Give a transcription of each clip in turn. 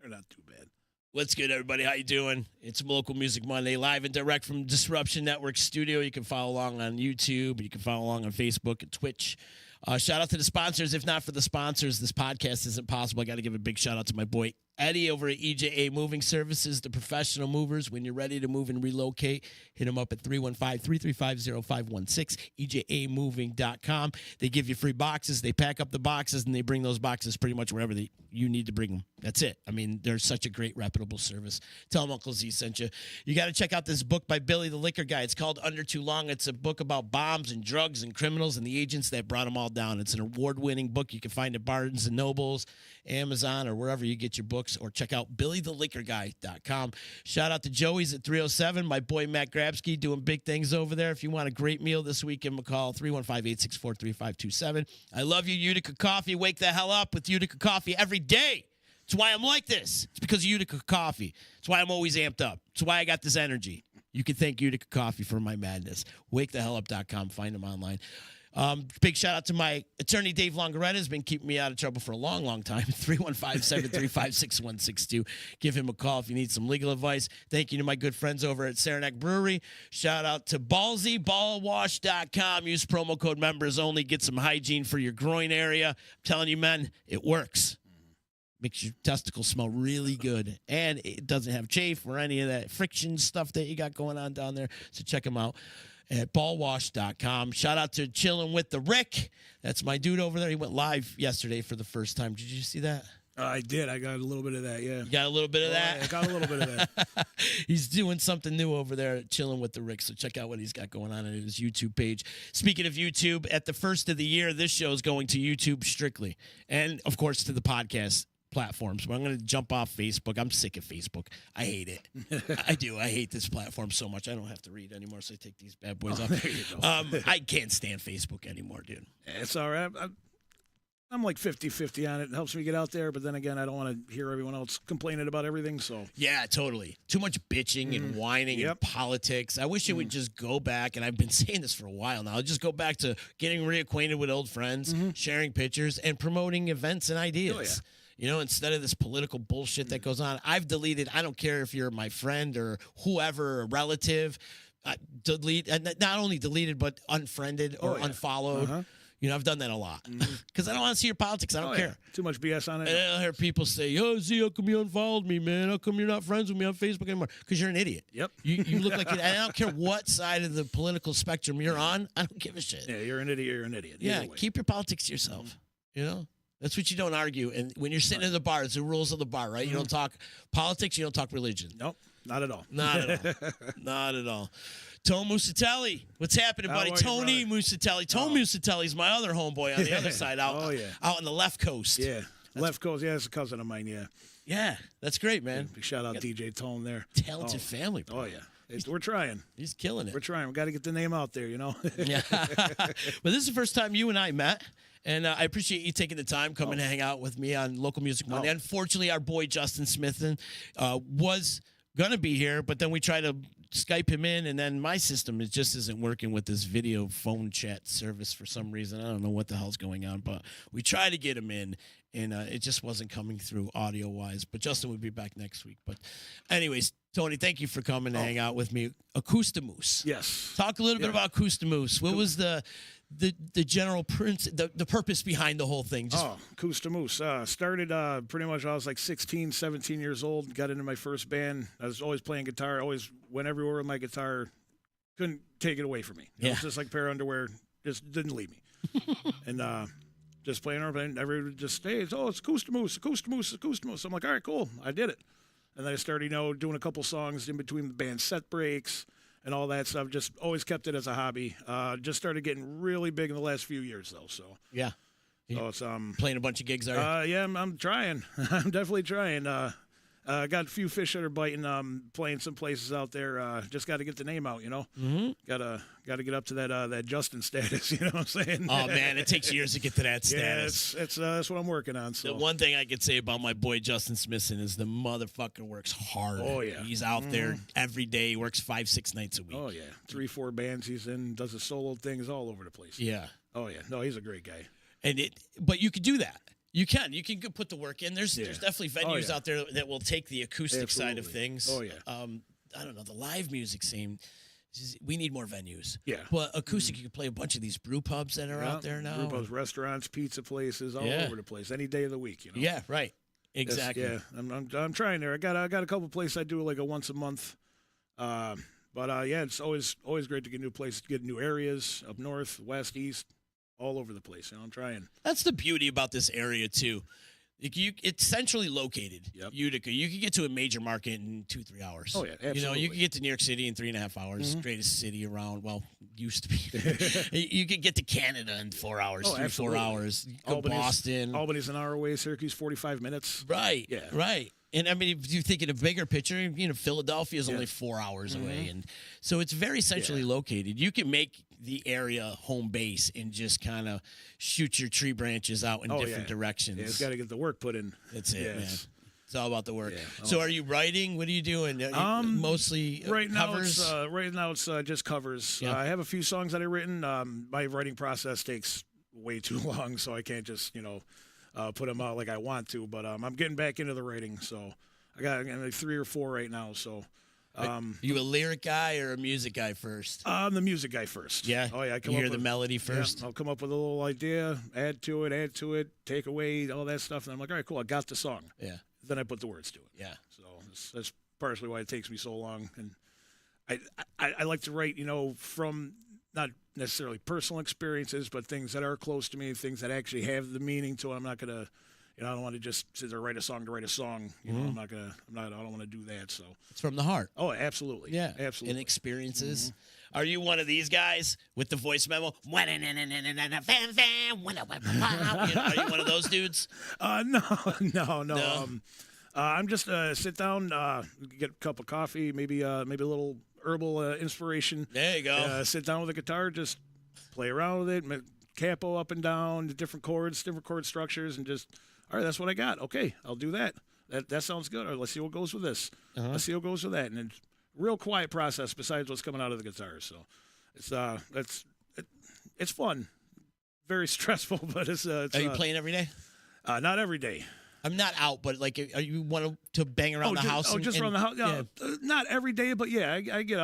They're not too bad. What's good, everybody? How you doing? It's Local Music Monday, live and direct from Disruption Network Studio. You can follow along on YouTube. You can follow along on Facebook and Twitch. Shout out to the sponsors. If not for the sponsors, this podcast isn't possible. I got to give a big shout out to my boy Eddie over at EJA Moving Services, the professional movers. When you're ready to move and relocate, hit them up at 315-335-0516, EJAmoving.com. They give you free boxes. They pack up the boxes, and they bring those boxes pretty much wherever you need to bring them. That's it. I mean, they're such a great, reputable service. Tell them Uncle Z sent you. You got to check out this book by Billy the Liquor Guy. It's called Under Too Long. It's a book about bombs and drugs and criminals and the agents that brought them all down. It's an award-winning book. You can find at Barnes & Nobles, Amazon, or wherever you get your books, or check out BillyTheLiquorGuy.com. Shout out to Joey's at 307. My boy Matt Grabsky doing big things over there. If you want a great meal this week, give him a call, 315-864-3527. I love you, Utica Coffee. Wake the hell up with Utica Coffee every day. It's why I'm like this. It's because of Utica Coffee. It's why I'm always amped up. It's why I got this energy. You can thank Utica Coffee for my madness. WakeTheHellUp.com. Find them online. Big shout out to my attorney, Dave Longaretta. Has been keeping me out of trouble for a long, long time. 315-735-6162. Give him a call if you need some legal advice. Thank you to my good friends over at Saranac Brewery. Shout out to Ballsy, ballwash.com. Use promo code members only. Get some hygiene for your groin area. I'm telling you, men, it works. Makes your testicles smell really good. And it doesn't have chafe or any of that friction stuff that you got going on down there. So check them out at ballwash.com. Shout out to Chilling with the Rick. That's my dude over there. He went live yesterday for the first time. Did you see that? I did. I got a little bit of that, yeah. You got a little bit of that? I got a little bit of that. He's doing something new over there at Chilling with the Rick, so check out what he's got going on his YouTube page. Speaking of YouTube, at the first of the year, this show is going to YouTube strictly. And, of course, to the podcast platforms. But I'm going to jump off Facebook. I'm sick of Facebook. I hate it. I do. I hate this platform so much. I don't have to read anymore, so I take these bad boys off. There you go. I can't stand Facebook anymore, dude. It's all right. I'm like 50-50 on it. It helps me get out there, but then again, I don't want to hear everyone else complaining about everything. So yeah, totally. Too much bitching and whining and politics. I wish it would just go back, and I've been saying this for a while now, just go back to getting reacquainted with old friends, sharing pictures, and promoting events and ideas. Oh, yeah. You know, instead of this political bullshit that goes on. I've deleted, I don't care if you're my friend or whoever, a relative, delete, and not only deleted, but unfriended or unfollowed. You know, I've done that a lot because I don't want to see your politics. I don't care. Too much BS on it. And I hear people say, "Oh, Z, how come you unfollowed me, man? How come you're not friends with me on Facebook anymore?" Because you're an idiot. Yep. You look like it. I don't care what side of the political spectrum you're on. I don't give a shit. Yeah, you're an idiot. You're an idiot. Yeah, keep your politics to yourself. You know? That's what you don't argue. And when you're sitting in the bar, it's the rules of the bar, right? You don't talk politics. You don't talk religion. Nope, not at all. Not at all. Not at all. Tone Musatelli. What's happening, buddy? Tony Musatelli. Tone Musatelli's my other homeboy on the other side, out on the left coast. Yeah, left coast. Yeah, it's a cousin of mine, yeah. Yeah, that's great, man. Big shout out DJ Tone there. Talented family, bro. Oh, yeah. We're trying. He's killing it. We're trying. We got to get the name out there, you know? Yeah. But this is the first time you and I met. And I appreciate you taking the time, coming to hang out with me on Local Music Monday. Unfortunately, our boy Justin Smithen was going to be here, but then we tried to Skype him in, and then my system just isn't working with this video phone chat service for some reason. I don't know what the hell's going on, but we tried to get him in, and it just wasn't coming through audio-wise. But Justin will be back next week. But anyways, Tony, thank you for coming to hang out with me. AcoustiMoose. Yes. Talk a little bit about AcoustiMoose. What was the general the purpose behind the whole thing? AcoustiMoose. Started pretty much I was like 16, 17 years old. Got into my first band. I was always playing guitar. Always went everywhere with my guitar. Couldn't take it away from me. It was just like a pair of underwear. Just didn't leave me. And just playing around. And everyone just stays. Oh, it's AcoustiMoose, AcoustiMoose, AcoustiMoose. I'm like, all right, cool. I did it. And then I started, doing a couple songs in between the band set breaks and all that stuff. Just always kept it as a hobby. Just started getting really big in the last few years, though. So yeah, so it's playing a bunch of gigs. Are you? Yeah, I'm trying. I'm definitely trying. Got a few fish that are biting. Playing some places out there. Just got to get the name out. Gotta get up to that Justin status. You know what I'm saying? Oh man, it takes years to get to that status. Yeah, it's that's what I'm working on. So the one thing I could say about my boy Justin Smithson is the motherfucker works hard. Oh yeah, he's out there every day. He works 5-6 nights a week. Oh yeah, 3-4 bands he's in. Does his solo things all over the place. Yeah. Oh yeah, no, he's a great guy. But you could do that. You can go put the work in. There's definitely venues out there that will take the acoustic side of things. Oh, yeah. I don't know, the live music scene. We need more venues. Yeah. But acoustic, you can play a bunch of these brew pubs that are out there now. Brew pubs, restaurants, pizza places, all over the place. Any day of the week, you know. Yeah, right. Exactly. I'm trying there. I got a couple places I do like a once a month. But it's always great to get new places, get new areas up north, west, east, all over the place. You know, I'm trying. That's the beauty about this area too. It's centrally located. Yep. Utica. You can get to a major market in 2-3 hours. Oh yeah, absolutely. You know, you can get to New York City in 3.5 hours. Greatest city around. Well, used to be. You could get to Canada in 4 hours, 3-4 hours. Go Boston. Albany's an hour away. Syracuse 45 minutes. Right. Yeah. Right. And I mean, if you think in a bigger picture, you know, Philadelphia is only 4 hours away, and so it's very centrally located. You can make the area home base and just kind of shoot your tree branches out in different directions. Yeah, it's got to get the work put in. That's it, man. It's all about the work. Yeah. So, are you writing? What are you doing? Mostly right covers? Now it's just covers. Yeah. I have a few songs that I've written. My writing process takes way too long, so I can't just put them out like I want to. But I'm getting back into the writing, so I got like 3 or 4 right now. So. Are you a lyric guy or a music guy first? I'm the music guy first. Yeah. Oh yeah. You hear the melody first. Yeah, I'll come up with a little idea, add to it, take away all that stuff, and I'm like, all right, cool, I got the song. Yeah. Then I put the words to it. Yeah. So that's partially why it takes me so long, and I like to write, from not necessarily personal experiences, but things that are close to me, things that actually have the meaning to it. I'm not gonna. I don't want to just sit there write a song to write a song. I don't want to do that. So it's from the heart. Oh, absolutely. Yeah, absolutely. And experiences. Are you one of these guys with the voice memo? Are you one of those dudes? No. I'm just sit down, get a cup of coffee, maybe a little herbal inspiration. There you go. Sit down with a guitar, just play around with it, capo up and down, different chords, different chord structures, and just. All right, that's what I got. Okay, I'll do that. That sounds good. All right, let's see what goes with this. Let's see what goes with that. And it's a real quiet process besides what's coming out of the guitar. So it's fun. Very stressful, but it's Are you playing every day? Not every day. I'm not out, but like, are you want to bang around the house? Just around the house. Not every day, but yeah, I get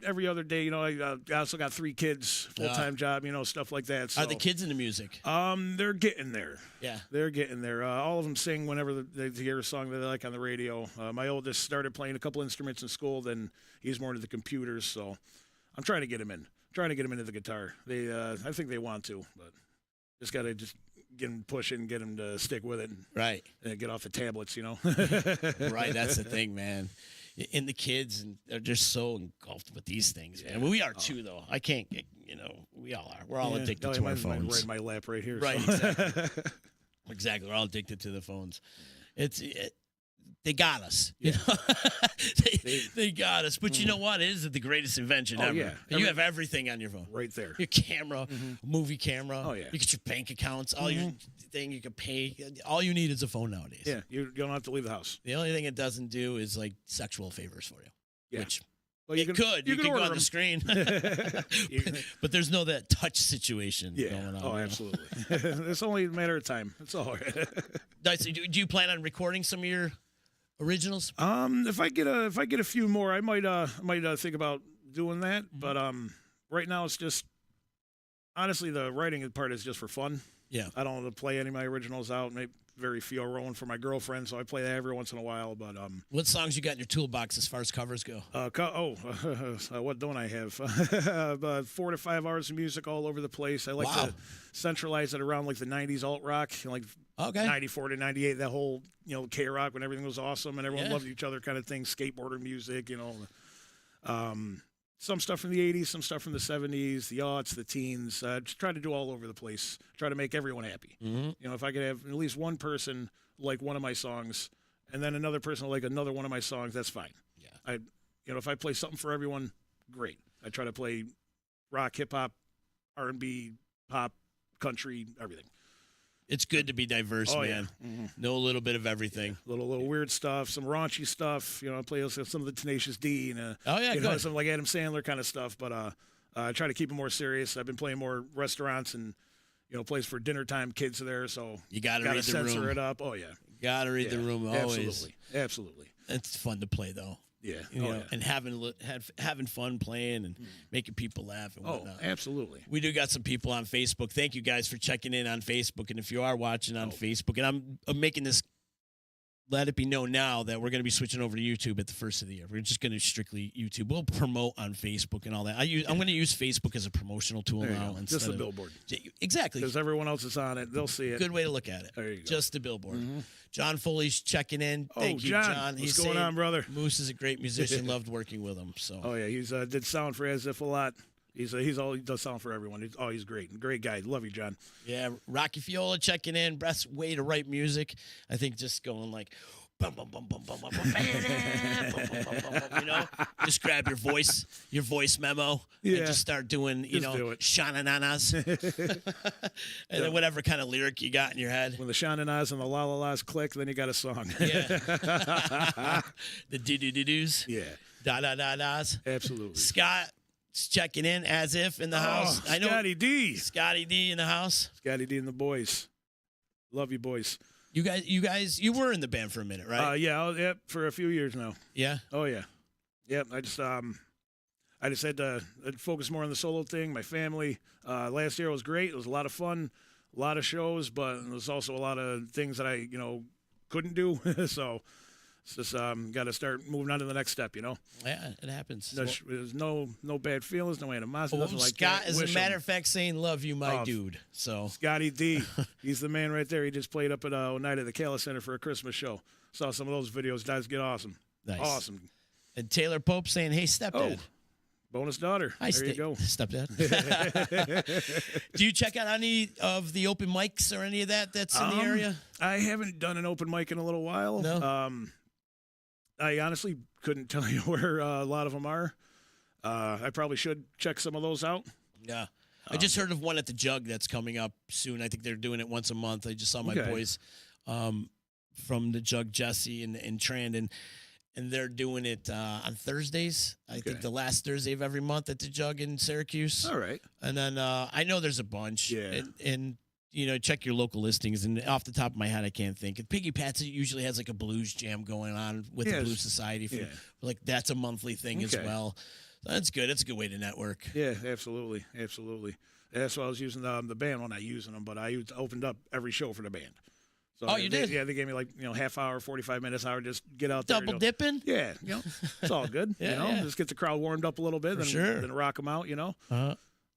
every other day. I also got 3 kids, full-time job, stuff like that. So. Are the kids into music? They're getting there. Yeah, they're getting there. All of them sing whenever they hear a song that they like on the radio. My oldest started playing a couple instruments in school. Then he's more into the computers. So I'm trying to get him in. Trying to get him into the guitar. I think they want to, but just got to get them pushing, get them to stick with it, and get off the tablets, Right, that's the thing, man. And the kids, and they're just so engulfed with these things, man. Well, we are too, though. I can't, we all are. We're all addicted to our phones. Right in my lap right here. Right, so. exactly. Exactly. We're all addicted to the phones. They got us. You know? they got us. But you know what? It is the greatest invention ever. Yeah. You have everything on your phone. Right there. Your camera, movie camera. Oh, yeah. You get your bank accounts, all your thing you can pay. All you need is a phone nowadays. Yeah, you don't have to leave the house. The only thing it doesn't do is like sexual favors for you. Yeah. Which well, you can go on the screen. but there's no that touch situation going on. Oh, absolutely. It's only a matter of time. That's all. So do you plan on recording some of your originals? If I get a few more, I might think about doing that. But right now it's just honestly the writing part is just for fun. Yeah, I don't want to play any of my originals out. Maybe very few are rolling for my girlfriend, so I play that every once in a while. But what songs you got in your toolbox as far as covers go? What don't I have? About 4 to 5 hours of music all over the place. I like to centralize it around like the '90s alt rock, like 94 to 98. That whole K-rock when everything was awesome and everyone loved each other kind of thing. Skateboarder music, Some stuff from the 80s, some stuff from the 70s, the aughts, the teens. Just try to do all over the place. Try to make everyone happy. If I could have at least one person like one of my songs, and then another person like another one of my songs, that's fine. Yeah. If I play something for everyone, great. I try to play rock, hip hop, R&B, pop, country, everything. It's good to be diverse, man. Yeah. Know a little bit of everything. Little weird stuff, some raunchy stuff. I play some of the Tenacious D and some like Adam Sandler kind of stuff. But I try to keep it more serious. I've been playing more restaurants and place for dinner time. Kids are there, so You got to read the censor room. it up. Oh yeah, Got to read the room always. Absolutely. It's fun to play though. Yeah. You know, and having fun playing and making people laugh and whatnot. Absolutely. We do got some people on Facebook. Thank you guys for checking in on Facebook. And if you are watching on Facebook, and I'm making this, let it be known now that we're going to be switching over to YouTube at the first of the year. We're just going to strictly YouTube. We'll promote on Facebook and all that. I'm going to use Facebook as a promotional tool now. Just the billboard. Exactly. Because everyone else is on it. They'll see it. Good way to look at it. There you go. Just the billboard. John Foley's checking in. Thank you, John. What's going on, brother? Moose is a great musician. Loved working with him. So. Oh, yeah. He's did sound for As If a lot. He does sound for everyone. He's great. Great guy. Love you, John. Yeah. Rocky Fiola checking in. Best way to write music. I think just going like, bum, bum, bum, bum, bum, bum, bum, you know, just grab your voice memo, and just start doing, do it. Sha-na-na-nas. And then whatever kind of lyric you got in your head. When the sha-na-nas and the la-la-las click, then you got a song. Yeah. The do-do-do-dos. Yeah. Da-da-da-das. Absolutely. Scott's checking in as if in the house. I know. Scotty D. Scotty D in the house. Scotty D and the boys. Love you, boys. You guys, you were in the band for a minute, right? Yeah, for a few years now. Yeah. Oh yeah, yep. I just had to focus more on the solo thing. My family. Last year was great. It was a lot of fun, a lot of shows, but there was also a lot of things that I couldn't do. So it's just got to start moving on to the next step. Yeah, it happens. There's no bad feelings, no animosity, nothing like Scott, that. as a matter of fact, saying love you, my dude. So Scotty D, he's the man right there. He just played up at Oneida, the Cala Center for a Christmas show. Saw some of those videos. Guys get awesome. Nice. Awesome. And Taylor Pope saying, "Hey, stepdad." Bonus daughter. There you go. Stepdad. Do you check out any of the open mics or any of that's in the area? I haven't done an open mic in a little while. No. I honestly couldn't tell you where a lot of them are. I probably should check some of those out. Yeah. I just heard of one at the Jug that's coming up soon. I think they're doing it once a month. I just saw my boys from the Jug, Jesse and Trandon, and they're doing it on Thursdays. I think the last Thursday of every month at the Jug in Syracuse. All right. And then I know there's a bunch. Yeah. And check your local listings. And off the top of my head, I can't think. Piggy Pat's usually has like a blues jam going on with the Blues Society. Like that's a monthly thing as well. So that's good. It's a good way to network. Yeah, absolutely. That's why I was using the band. Well, not using them, but I opened up every show for the band. So you did? Yeah, they gave me like half hour, 45 minutes, hour. Just get out there. Double dipping? Yeah, it's all good. Just get the crowd warmed up a little bit, then rock them out. It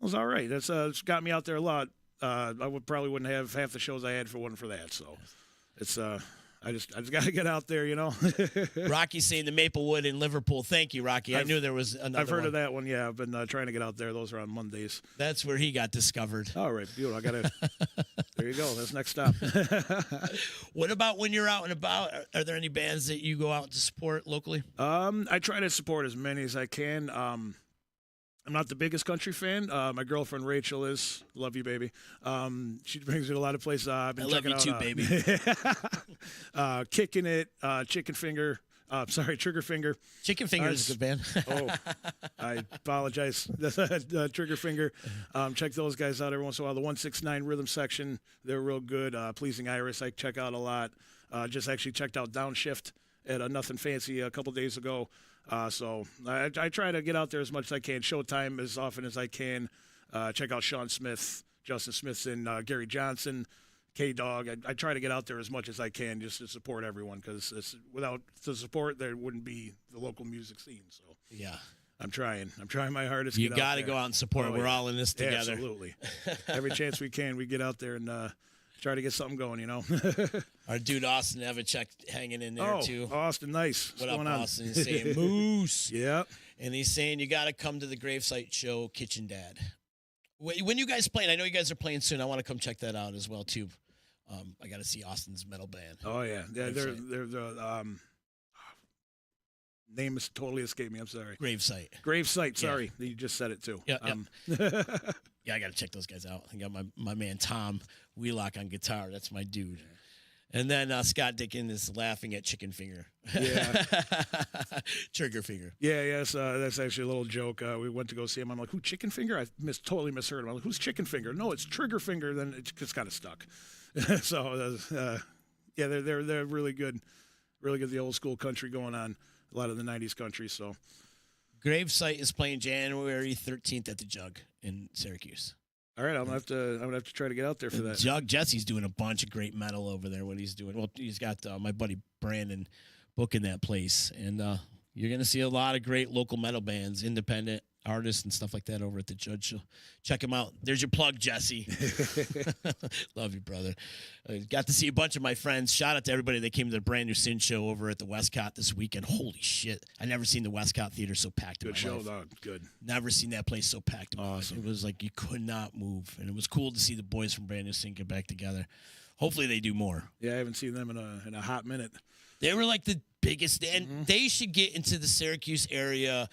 was all right. That's it's got me out there a lot. I wouldn't have half the shows I had if it wasn't for that. So it's I just got to get out there, Rocky's saying the Maplewood in Liverpool. Thank you, Rocky. I knew there was another I've heard of that one. Yeah, I've been trying to get out there. Those are on Mondays. That's where he got discovered. All right, beautiful. I got to. There you go. That's next stop. What about when you're out and about? Are there any bands that you go out to support locally? I try to support as many as I can. I'm not the biggest country fan. My girlfriend Rachel is. Love you, baby. She brings me to a lot of places. I've been checking out, you too, baby. Kicking It, Chicken Finger. Trigger Finger. Chicken Finger is a good band. I apologize. Trigger Finger. Check those guys out every once in a while. The 169 Rhythm Section, they're real good. Pleasing Iris, I check out a lot. Just actually checked out Downshift at Nothing Fancy a couple days ago. So I try to get out there as much as I can. Showtime as often as I can. Check out Sean Smith, Justin Smithson, Gary Johnson, K-Dog. I try to get out there as much as I can just to support everyone because without the support, there wouldn't be the local music scene. So yeah, I'm trying my hardest. You got to go out and support. We're all in this together. Absolutely. Every chance we can, we get out there and try to get something going, Our dude Austin Evachek hanging in there too. Austin, nice. What up, Austin? He's saying Moose. Yep. And he's saying you got to come to the Gravesite show, Kitchen Dad. When you guys playing, I know you guys are playing soon. I want to come check that out as well too. I got to see Austin's metal band. Oh yeah, they're name has totally escaped me. I'm sorry. Gravesite. Sorry, you just said it too. Yeah. Yeah, I got to check those guys out. I got my man Tom Wheelock on guitar. That's my dude. And then Scott Dickin is laughing at chicken finger. Yeah. Trigger finger. Yeah, yes, that's actually a little joke. We went to go see him. I'm like, who, Chicken Finger? I totally misheard him. I'm like, who's Chicken Finger? No, it's Trigger Finger. Then it just kind of stuck. So, yeah, they're really good. Really good, the old school country going on. A lot of the 90s country, so. Gravesite is playing January 13th at the Jug in Syracuse. All right, I'm gonna have to try to get out there for that. Jug Jesse's doing a bunch of great metal over there. What he's doing, well, he's got my buddy Brandon booking that place, and you're gonna see a lot of great local metal bands, independent artists, and stuff like that over at the Judge. So check him out. There's your plug, Jesse. Love you, brother. Got to see a bunch of my friends. Shout out to everybody that came to the brand new Sin show over at the Westcott this weekend. Holy shit! I never seen the Westcott Theater so packed. Good in my show, life. dog. Good. Never seen that place so packed. Awesome. It was like you could not move, and it was cool to see the boys from Brand New Sin get back together. Hopefully they do more. Yeah, I haven't seen them in a hot minute. They were like the biggest, and they should get into the Syracuse area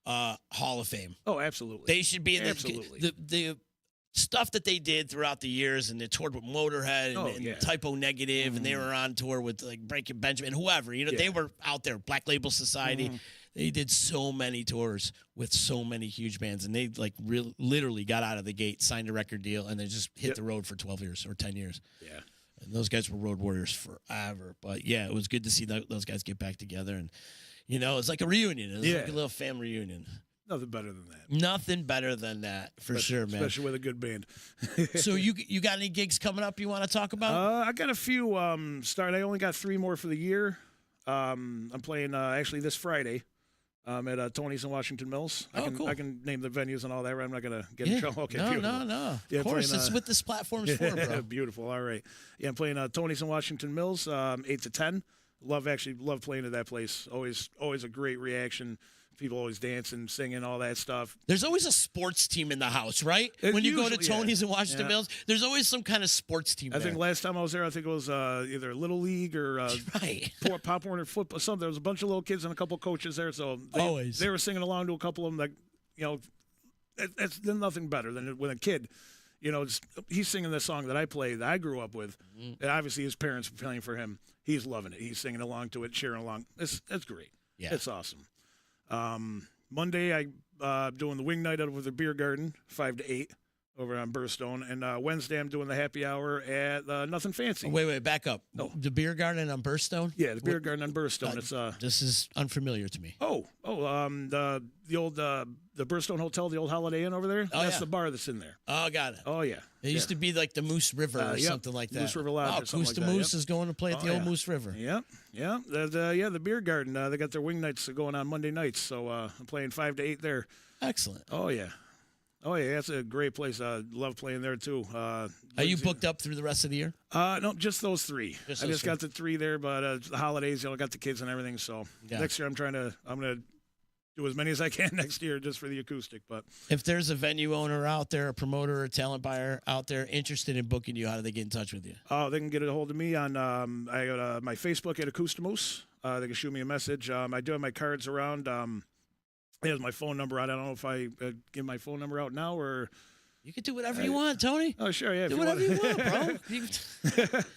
Hall of Fame. Oh, absolutely. They should be in absolutely. The stuff that they did throughout the years, and they toured with Motorhead and Typo Negative, and they were on tour with like Breaking Benjamin, whoever. You know, they were out there. Black Label Society. They did so many tours with so many huge bands, and they like literally got out of the gate, signed a record deal, and they just hit the road for 12 years or 10 years. Yeah. And those guys were road warriors forever. But yeah, it was good to see those guys get back together, and you know, it's like a reunion. It's like a little family reunion. Nothing better than that. Nothing better than that, for sure, man. Especially with a good band. So you got any gigs coming up you want to talk about? I got a few. I only got 3 more for the year. I'm playing actually this Friday. At Tony's in Washington Mills. Cool. I can name the venues and all that. Right? I'm not gonna get in trouble. Okay, no, beautiful. no. Yeah, of course, playing, it's what this platform's for, bro. Beautiful. All right. Yeah, I'm playing Tony's in Washington Mills, 8 to 10. Love playing at that place. Always a great reaction. People always dancing, singing, all that stuff. There's always a sports team in the house, right? When you go to Tony's in Washington Mills, there's always some kind of sports team I think last time I was there, I think it was either Little League or Pop Warner football. Something. There was a bunch of little kids and a couple of coaches there, so they were singing along to a couple of them. Like, you know, there's nothing better than when a kid, you know, he's singing the song that I play that I grew up with, and obviously his parents were playing for him. He's loving it. He's singing along to it, cheering along. That's great. Yeah, it's awesome. Monday, I doing the wing night out of the beer garden, 5 to 8 over on Burstone. And Wednesday, I'm doing the happy hour at Nothing Fancy. Oh, wait, back up. No. The beer garden on Burstone? Yeah, the beer garden on Burstone. This is unfamiliar to me. The old the Burstone Hotel, the old Holiday Inn over there. That's the bar that's in there. Oh, got it. Oh, yeah. It used to be like the Moose River or something like that. Moose River Lodge or something like that. AcoustiMoose is going to play at the old Moose River. Yep. The beer garden. They got their wing nights going on Monday nights, so I'm playing 5 to 8 there. Excellent. Oh, yeah. That's a great place. I love playing there, too. Are you booked up through the rest of the year? No, just those 3. I just got the 3 there, but the holidays, you know, I got the kids and everything, so next year I'm going to do as many as I can next year just for the acoustic. But if there's a venue owner out there, a promoter, a talent buyer out there interested in booking you, how do they get in touch with you? Oh, they can get a hold of me on I got my Facebook at AcoustiMoose. They can shoot me a message. I do have my cards around. He has my phone number out. I don't know if I give my phone number out now or. You can do whatever you want, Tony. Oh, sure, yeah. Do whatever you want, bro.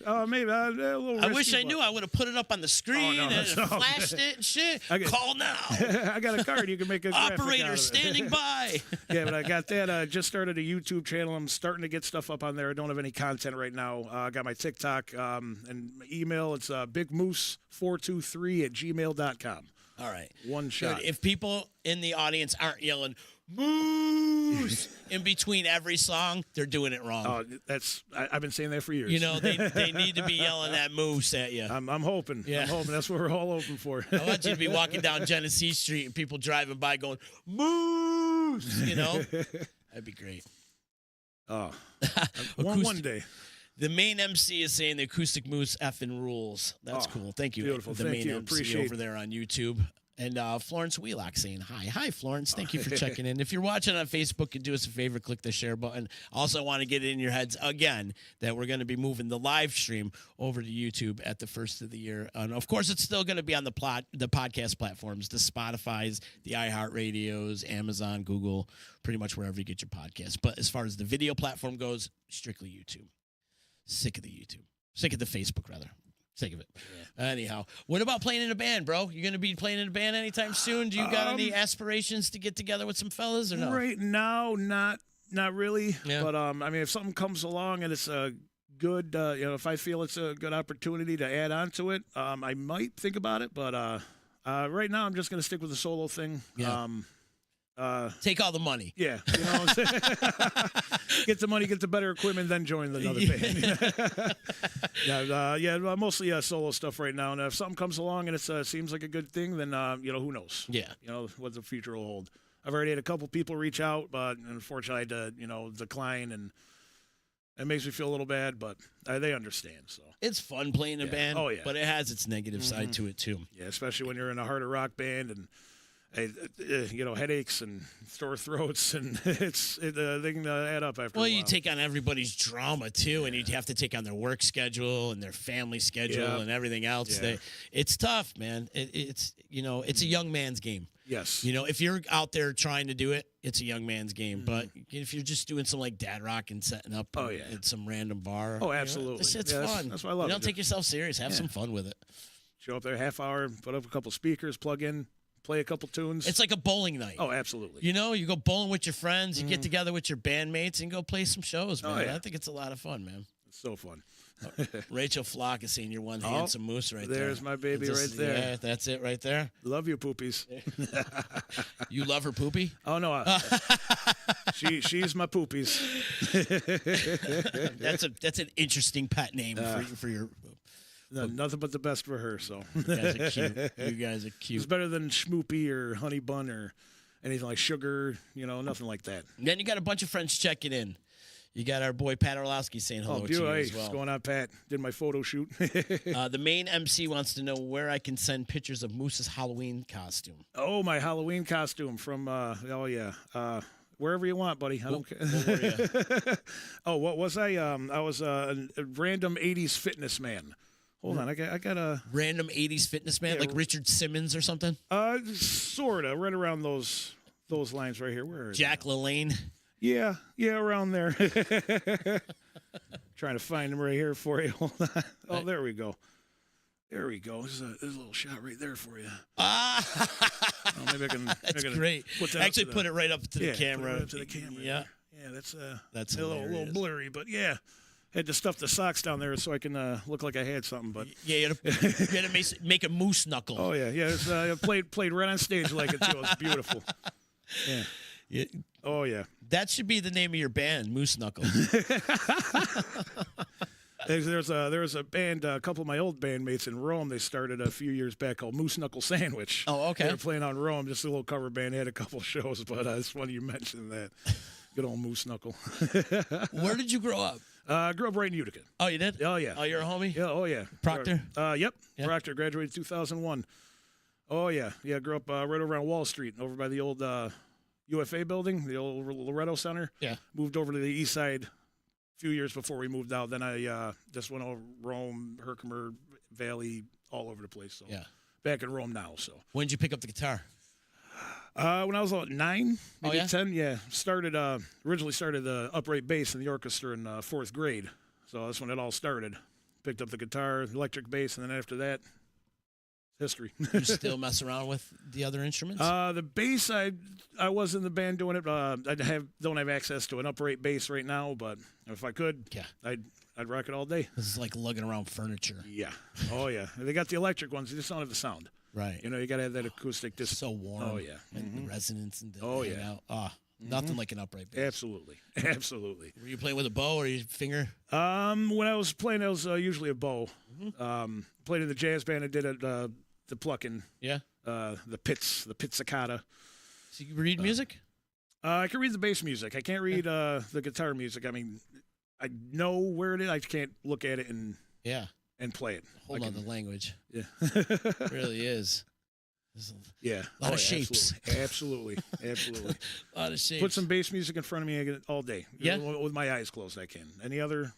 Oh, maybe a little risky, I wish I knew. I would have put it up on the screen and flashed it and shit. Call now. I got a card. You can make a operator standing by. Yeah, but I got that. I just started a YouTube channel. I'm starting to get stuff up on there. I don't have any content right now. I got my TikTok and my email. It's bigmoose423@gmail.com. All right. One shot. Good. If people in the audience aren't yelling moose in between every song, they're doing it wrong. Oh, I've been saying that for years. You know, they need to be yelling that moose at you. I'm hoping. Yeah. I'm hoping. That's what we're all hoping for. I want you to be walking down Genesee Street and people driving by going, moose, you know? That'd be great. Oh. one day. The main MC is saying the Acoustic Moose effing rules. That's cool. Thank you. Beautiful. The Thank main MC Appreciate over there on YouTube. And Florence Wheelock saying hi. Hi, Florence. Thank you for checking in. If you're watching on Facebook, do us a favor, click the share button. Also want to get it in your heads again that we're going to be moving the live stream over to YouTube at the first of the year. And, of course, it's still going to be on the podcast platforms, the Spotifys, the iHeartRadios, Amazon, Google, pretty much wherever you get your podcasts. But as far as the video platform goes, strictly YouTube. Sick of the YouTube. Sick of the Facebook, rather. Sick of it. Anyhow, what about playing in a band, bro? You going to be playing in a band anytime soon? Do you got any aspirations to get together with some fellas or no? Right now, not really. Yeah. But I mean, if something comes along and it's a good, if I feel it's a good opportunity to add on to it, I might think about it. But right now, I'm just going to stick with the solo thing. Yeah. Take all the money. Yeah, get the money, get the better equipment, then join another band. Mostly solo stuff right now. And if something comes along and it seems like a good thing, then who knows? Yeah, what the future will hold. I've already had a couple people reach out, but unfortunately, I had to decline, and it makes me feel a little bad. But they understand. So it's fun playing in a band. Oh yeah, but it has its negative side to it too. Yeah, especially when you're in a harder rock band and. Headaches and sore throats, and they can add up after a while. You take on everybody's drama, too, and you have to take on their work schedule and their family schedule and everything else. Yeah. It's tough, man. It's a young man's game. Yes. If you're out there trying to do it, it's a young man's game. But if you're just doing some like dad rock and setting up at some random bar. Oh, absolutely. It's fun. That's why I love it. Don't take yourself serious. Have some fun with it. Show up there half hour, put up a couple speakers, plug in. Play a couple tunes. It's like a bowling night. Oh, absolutely. You go bowling with your friends, you get together with your bandmates, and go play some shows, man. Oh, yeah. I think it's a lot of fun, man. It's so fun. Rachel Flock is saying you're one handsome moose right there. There's my baby right there. Yeah, that's it right there. Love you, poopies. You love her poopy? Oh, no. She's my poopies. That's an interesting pet name for your... No, nothing but the best for her. So you guys are cute. It's better than Schmoopy or Honey Bun or anything like Sugar. Nothing like that. And then you got a bunch of friends checking in. You got our boy Pat Orlowski saying hello to you as well. What's going on, Pat? Did my photo shoot. The main MC wants to know where I can send pictures of Moose's Halloween costume. Oh, my Halloween costume from wherever you want, buddy. I don't care. Oh, what was I? I was a random '80s fitness man. Hold on, I got a random '80s fitness man, like Richard Simmons or something. Sorta, right around those lines right here. Where is Jack LaLanne? Yeah, around there. Trying to find him right here for you. Hold on. Oh, there we go. There we go. There's a little shot right there for you. Maybe I can. That's great. Actually, put it right up to the camera. Put it right up to the camera. Yeah, that's a little blurry, but yeah. Had to stuff the socks down there so I can look like I had something, but you had to make a moose knuckle. Oh yeah. I played right on stage like it too. It was beautiful. Yeah. Oh yeah. That should be the name of your band, Moose Knuckle. There's a band, a couple of my old bandmates in Rome. They started a few years back called Moose Knuckle Sandwich. Oh, okay. They were playing on Rome, just a little cover band. They had a couple shows, but it's funny you mentioned that. Good old Moose Knuckle. Where did you grow up? Grew up right in Utica. Oh, you did? Oh, yeah. Oh, you're a homie? Yeah, oh, yeah. Proctor? Yep. Yeah. Proctor, graduated 2001. Oh, yeah. Yeah, grew up right over on Wall Street, over by the old UFA building, the old Loretto Center. Yeah. Moved over to the east side a few years before we moved out. Then I just went over Rome, Herkimer Valley, all over the place. So yeah. Back in Rome now. So when did you pick up the guitar? When I was about 9, maybe 10, yeah. Originally started the upright bass in the orchestra in 4th grade. So that's when it all started. Picked up the guitar, electric bass, and then after that, history. You still mess around with the other instruments? The bass, I was in the band doing it. I don't have access to an upright bass right now, but if I could, I'd rock it all day. This is like lugging around furniture. Yeah. Oh, yeah. They got the electric ones. They just don't have the sound. Right. You got to have that acoustic. So warm. Oh, yeah. And the resonance. And Nothing like an upright bass. Absolutely. Absolutely. Were you playing with a bow or your finger? When I was playing, I was usually a bow. Played in the jazz band. I did the plucking. Yeah. The pizzicato. So you read music? I can read the bass music. I can't read the guitar music. I mean, I know where it is. I can't look at it and play it. Hold on the language. Yeah. It really is. Yeah. A lot of shapes. Absolutely. Absolutely. A lot of shapes. Put some bass music in front of me, I get it all day. Yeah. With my eyes closed, I can. Any other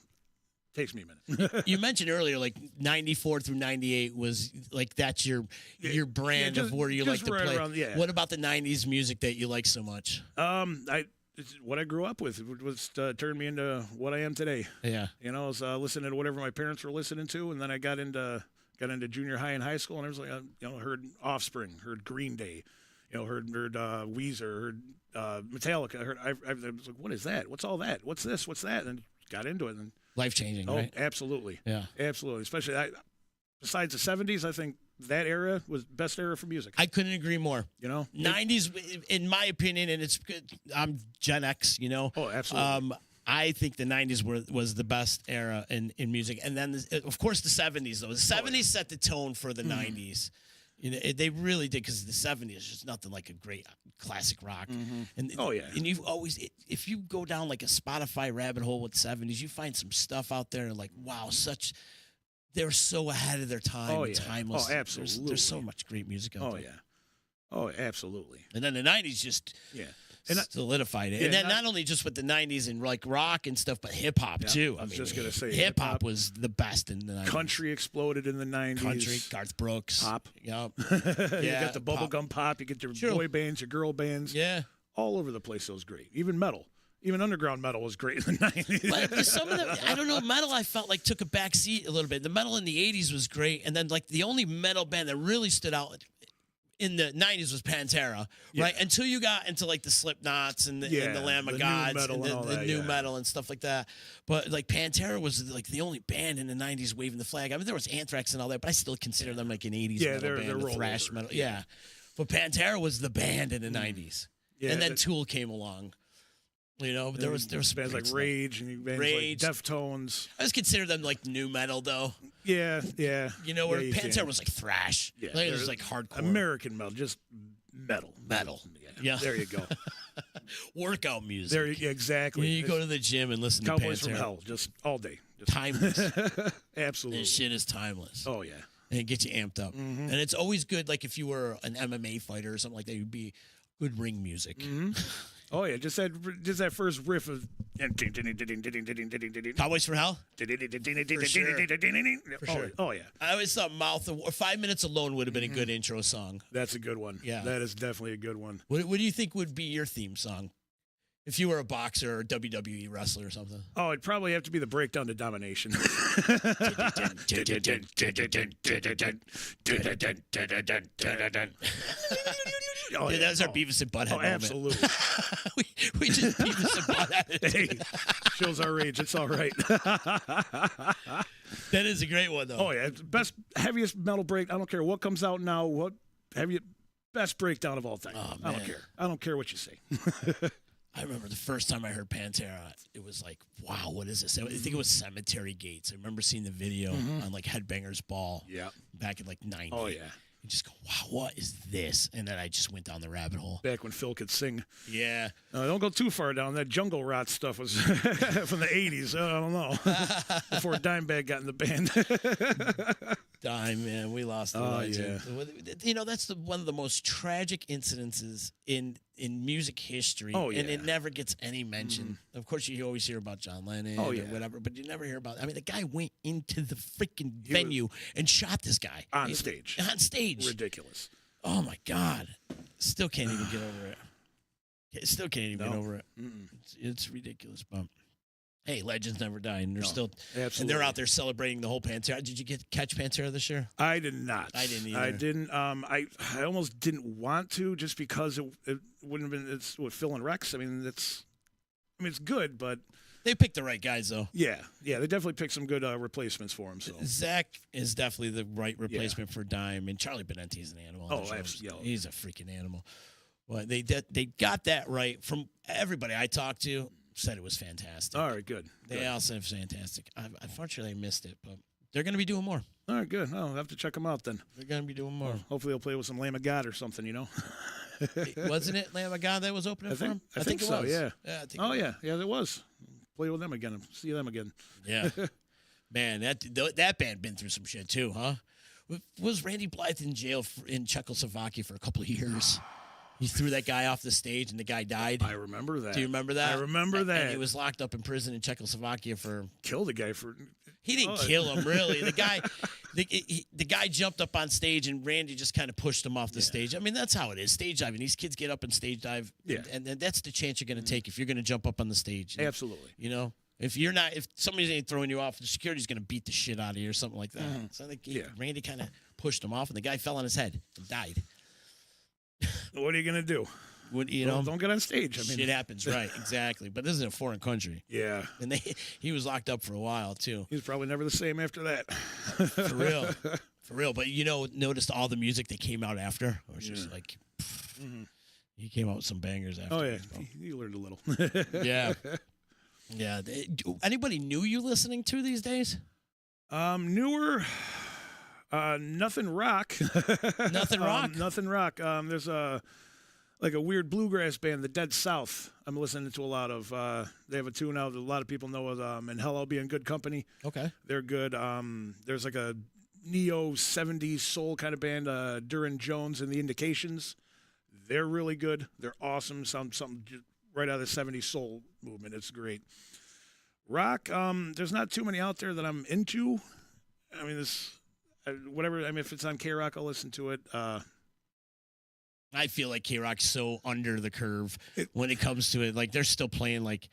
takes me a minute. You mentioned earlier, like 94 through 98 was like that's your brand of where you like to play. Around, What about the 90s music that you like so much? I it's what I grew up with. It was turned me into what I am today. Yeah. You know, I was listening to whatever my parents were listening to, and then I got into junior high and high school, and I was like, heard Offspring, heard Green Day, heard Weezer, heard Metallica. I was like, what is that? What's all that? What's this? What's that? And got into it. And Life-changing, right? Absolutely. Yeah. Absolutely. Especially, besides the 70s, I think that era was the best era for music. I couldn't agree more. 90s, in my opinion, and it's good. I'm Gen X, Oh, absolutely. I think the 90s was the best era in music. And then, of course, the 70s, though. The 70s set the tone for the 90s. They really did, because the 70s is just nothing like a great classic rock. And and you've always, if you go down like a Spotify rabbit hole with 70s, you find some stuff out there like, wow, they're so ahead of their time. Oh, yeah. Timeless. Oh, absolutely. There's so much great music out there. Yeah. Oh, absolutely. And then the 90s just solidified it. Yeah, and then not only just with the 90s and like rock and stuff, but hip-hop too. I was just going to say. Hip-hop was the best in the 90s. Country exploded in the 90s. Country, Garth Brooks. Pop. Yep. You got the bubblegum pop. You get your boy bands, your girl bands. Yeah. All over the place. It was great. Even metal. Even underground metal was great in the 90s. But some of the, I don't know, metal I felt like took a back seat a little bit. The metal in the 80s was great. And then like the only metal band that really stood out in the 90s was Pantera, right? Until you got into like the Slipknots and the Lamb of God and the new metal and stuff like that. But like Pantera was like the only band in the 90s waving the flag. I mean, there was Anthrax and all that, but I still consider them like an 80s metal band, the thrash metal. Yeah. But Pantera was the band in the 90s. Yeah, and then Tool came along. But there was bands like Rage and bands like Deftones. I just consider them like new metal, though. Yeah. Where Pantera was like thrash. Yeah, it was like hardcore. American metal, just metal. Yeah. There you go. Workout music. There, exactly. You go to the gym and listen to Pantera. Cowboys from Hell, just all day. Just timeless. Absolutely. This shit is timeless. Oh, yeah. And it gets you amped up. And it's always good, like if you were an MMA fighter or something like that, you'd be good ring music. Oh yeah, just that first riff of Cowboys from Hell. For sure. Oh yeah. I always thought 5 Minutes Alone would have been a good intro song. That's a good one. Yeah, that is definitely a good one. What do you think would be your theme song? If you were a boxer or WWE wrestler or something. Oh, it'd probably have to be the Breakdown to Domination. Oh, yeah. That's our Beavis and Butthead moment. Absolutely. we just Beavis and Butthead. Hey, shows our age. It's all right. That is a great one, though. Oh, yeah. Heaviest metal break. I don't care what comes out now. Best breakdown of all time. Oh, I don't care. I don't care what you say. I remember the first time I heard Pantera, it was like, wow, what is this? I think it was Cemetery Gates. I remember seeing the video on like Headbangers Ball back in like 90. Oh, yeah. And just go, wow, what is this? And then I just went down the rabbit hole. Back when Phil could sing. Yeah. Don't go too far down. That Jungle Rot stuff was from the 80s. I don't know. Before Dimebag got in the band. Dime, man. We lost the legend. Yeah. That's one of the most tragic incidences in music history. Oh, yeah. And it never gets any mention. Of course, you always hear about John Lennon or whatever, but you never hear about the guy went into the freaking venue and shot this guy. On stage. On stage. Ridiculous. Oh, my God. Still can't even get over it. Still can't even get over it. It's ridiculous, but hey, legends never die, and they're still absolutely. And they're out there celebrating the whole Pantera. Did you catch Pantera this year? I did not. I didn't either. I didn't. I almost didn't want to, just because it wouldn't have been. It's with Phil and Rex. I mean, it's good, but they picked the right guys, though. Yeah, they definitely picked some good replacements for him. So Zach is definitely the right replacement for Dime, and Charlie Benetti's an animal. Oh, absolutely. He's a freaking animal. Well, they got that right. From everybody I talked to, said it was fantastic. All right, good. They all said it was fantastic. Unfortunately, I missed it, but they're going to be doing more. All right, good. I'll have to check them out then. They're going to be doing more. Hopefully, they'll play with some Lamb of God or something, Wasn't it Lamb of God that was opening for him? I think it so, was. yeah. Yeah, it was. Play with them again. See them again. Yeah. Man, that band been through some shit too, huh? Was Randy Blythe in jail in Czechoslovakia for a couple of years? He threw that guy off the stage, and the guy died. I remember that. Do you remember that? I remember that. And he was locked up in prison in Czechoslovakia for. Killed a guy for. He didn't kill him, really. The guy jumped up on stage, and Randy just kind of pushed him off the stage. I mean, that's how it is. Stage diving. These kids get up and stage dive, and that's the chance you're going to take if you're going to jump up on the stage. Absolutely. You know, if somebody ain't throwing you off, the security's going to beat the shit out of you or something like that. So I think Randy kind of pushed him off, and the guy fell on his head and died. What are you going to do? Don't get on stage. I mean, shit happens, right? Exactly. But this is a foreign country. Yeah. And he was locked up for a while too. He was probably never the same after that. For real. But noticed all the music that came out after. It was just like, he came out with some bangers after. Oh yeah, you learned a little. Yeah. Anybody new you listening to these days? Newer. Nothing rock. Nothing rock. Nothing rock. There's a weird bluegrass band, the Dead South. I'm listening to a lot of. They have a tune out that a lot of people know of. And Hell, I'll Be in Good Company. Okay. They're good. There's like a neo 70s soul kind of band, Duran Jones and the Indications. They're really good. They're awesome. Something right out of the 70s soul movement. It's great. Rock. There's not too many out there that I'm into. I mean, whatever. I mean, if it's on K-Rock, I'll listen to it. I feel like K-Rock's so under the curve when it comes to it. Like, they're still playing, like,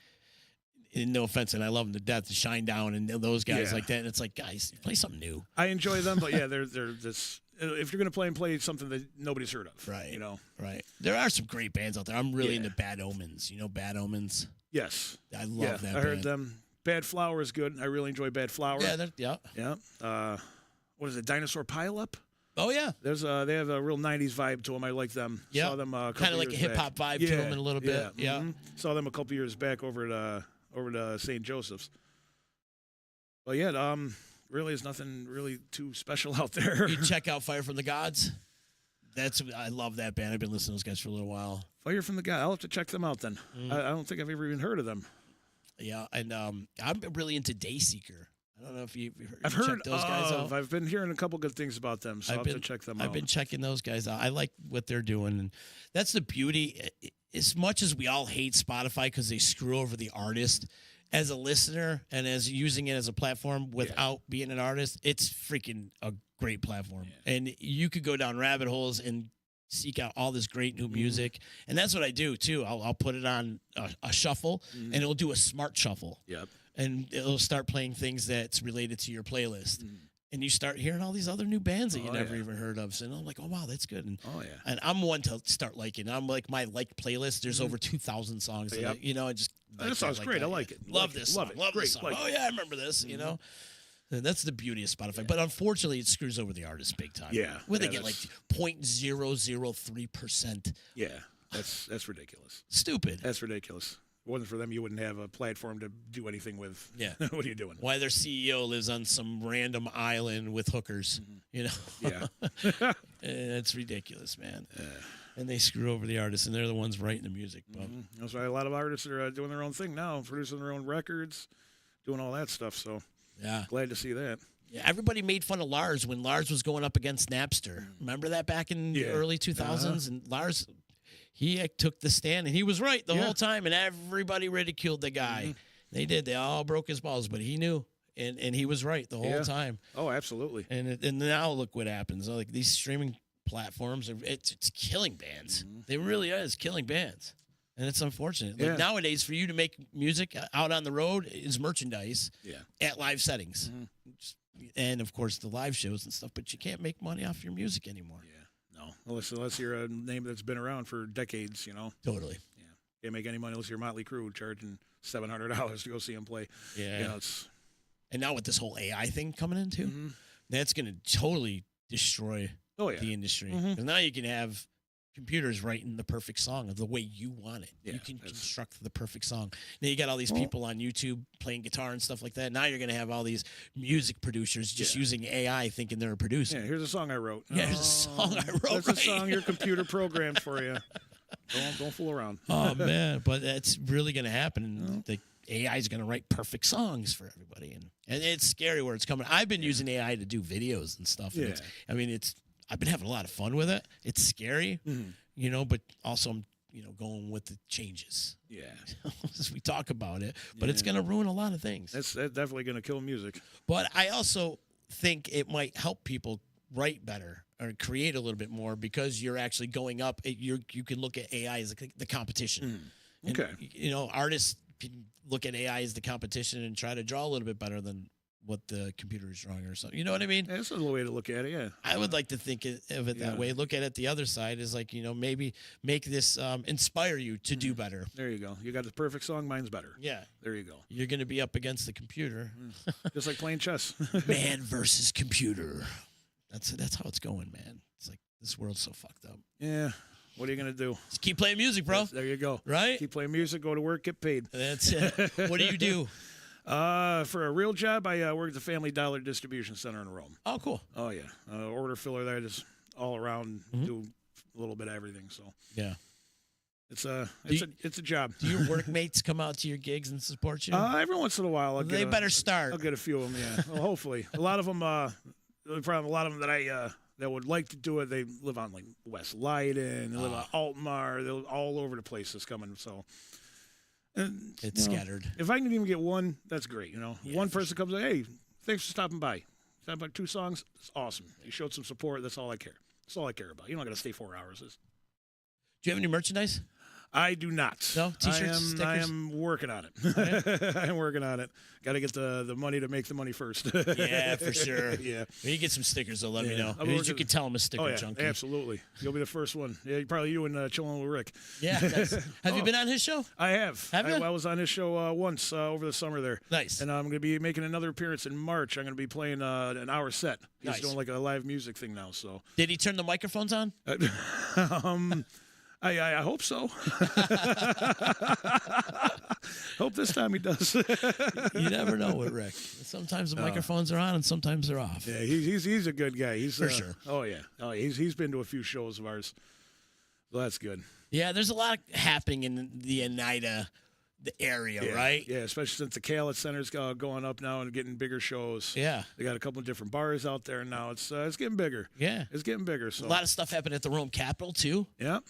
no offense, and I love them to death, the Shine Down and those guys like that. And it's like, guys, play something new. I enjoy them, but they're this. If you're gonna play something that nobody's heard of, right? Right. There are some great bands out there. I'm really into Bad Omens. You know Bad Omens? Yes, I love that. I heard them. Bad Flower is good. I really enjoy Bad Flower. Yeah. What is it? Dinosaur Pileup? Oh yeah. They have a real '90s vibe to them. I like them. Yeah. Saw them kind of like a hip hop vibe to them in a little bit. Yeah. Mm-hmm. Saw them a couple years back over at St. Joseph's. But really is nothing really too special out there. You check out Fire from the Gods. I love that band. I've been listening to those guys for a little while. Fire from the Gods. I'll have to check them out then. I don't think I've ever even heard of them. Yeah, and I'm really into Dayseeker. I don't know if you've heard. I've heard those guys out. I've been hearing a couple good things about them, so I'll have to check them out. I've been checking those guys out. I like what they're doing, and that's the beauty. As much as we all hate Spotify because they screw over the artist, as a listener and as using it as a platform without being an artist, it's freaking a great platform. Yeah. And you could go down rabbit holes and seek out all this great new music. And that's what I do too. I'll put it on a shuffle and it'll do a smart shuffle. Yep. And it'll start playing things that's related to your playlist. And you start hearing all these other new bands that you never even heard of. So I'm like, oh, wow, that's good. And I'm one to start liking. I'm like, my playlist, there's over 2,000 songs. Yep. I just... That sounds great. That. I like it. Love this song. Love this song. Oh, yeah, I remember this, you know? And that's the beauty of Spotify. Yeah. But unfortunately, it screws over the artists big time. Yeah. Where they get like 0.003%. Yeah, that's ridiculous. Stupid. That's ridiculous. If it wasn't for them, you wouldn't have a platform to do anything with. Yeah. What are you doing? Why their CEO lives on some random island with hookers, you know? Yeah. It's ridiculous, man. And they screw over the artists, and they're the ones writing the music. But. That's why a lot of artists are doing their own thing now, producing their own records, doing all that stuff. So glad to see that. Yeah, everybody made fun of Lars when Lars was going up against Napster. Remember that back in the early 2000s? And Lars, he took the stand, and he was right the whole time, and everybody ridiculed the guy. They did. They all broke his balls, but he knew, and he was right the whole time. Oh, absolutely. And now look what happens. Like these streaming platforms, it's killing bands. It really is killing bands. And it's unfortunate. Like nowadays, for you to make music out on the road is merchandise at live settings. And, of course, the live shows and stuff. But you can't make money off your music anymore. Yeah, no. Unless you're a name that's been around for decades, you know. Totally. Yeah. Can't make any money unless you're Motley Crue charging $700 to go see them play. Yeah. You know, it's... And now with this whole AI thing coming in, too, that's going to totally destroy the industry. Because now you can have computers writing the perfect song of the way you want it. You can construct the perfect song. Now you got all these people on YouTube playing guitar and stuff like that. Now you're going to have all these music producers just using AI thinking they're a producer. Yeah, here's a song I wrote. Yeah, here's a song I wrote. That's a song your computer programmed for you. Don't fool around. Oh, man. But that's really going to happen. The AI is going to write perfect songs for everybody. And it's scary where it's coming. I've been using AI to do videos and stuff. And I've been having a lot of fun with it. It's scary, but also I'm, going with the changes. Yeah. As we talk about it, but it's going to ruin a lot of things. That's definitely going to kill music. But I also think it might help people write better or create a little bit more because you're actually going up. You can look at AI as the competition. Okay. And, artists can look at AI as the competition and try to draw a little bit better than what the computer is drawing or something. You know what I mean? Yeah, that's a way to look at it, yeah. I would like to think of it that way. Look at it the other side is like, maybe make this inspire you to do better. There you go. You got the perfect song. Mine's better. Yeah. There you go. You're going to be up against the computer. Just like playing chess. Man versus computer. That's how it's going, man. It's like this world's so fucked up. Yeah. What are you going to do? Just keep playing music, bro. There you go. Right? Keep playing music, go to work, get paid. That's it. What do you do? For a real job, I work at the Family Dollar Distribution Center in Rome. Oh, cool. Oh, yeah. Order filler there, just all around, do a little bit of everything. So yeah. It's a job. Do your workmates come out to your gigs and support you? Every once in a while. They better start. I'll get a few of them, yeah. Well, hopefully. A lot of them, that would like to do it, they live on like West Leiden, they live on Altmar, they're all over the place that's coming. So it's scattered. If I can even get one, that's great. One person comes like, hey, thanks for stopping by. Stop by 2 songs. It's awesome. You showed some support. That's all I care. That's all I care about. You're not going to stay 4 hours. Do you have any merchandise? I do not. No? T-shirts, stickers? I am working on it. Okay. I'm working on it. Got to get the money to make the money first. Yeah, for sure. Yeah. When you get some stickers, though, let me know. You can tell I'm a sticker junkie. Absolutely. You'll be the first one. Yeah, probably you and Chillin' with Rick. Yeah. Have you been on his show? I have. Have you? I was on his show once over the summer there. Nice. And I'm going to be making another appearance in March. I'm going to be playing an hour set. He's doing like a live music thing now. So. Did he turn the microphones on? I hope so. Hope this time he does. You never know with Rick. Sometimes the microphones are on and sometimes they're off. Yeah, he's a good guy. He's for sure. Oh yeah. Oh, he's been to a few shows of ours. So that's good. Yeah, there's a lot happening in the Oneida area, right? Yeah, especially since the Calit Center's going up now and getting bigger shows. Yeah. They got a couple of different bars out there now. It's getting bigger. Yeah. It's getting bigger. So a lot of stuff happened at the Rome Capitol too. Yeah.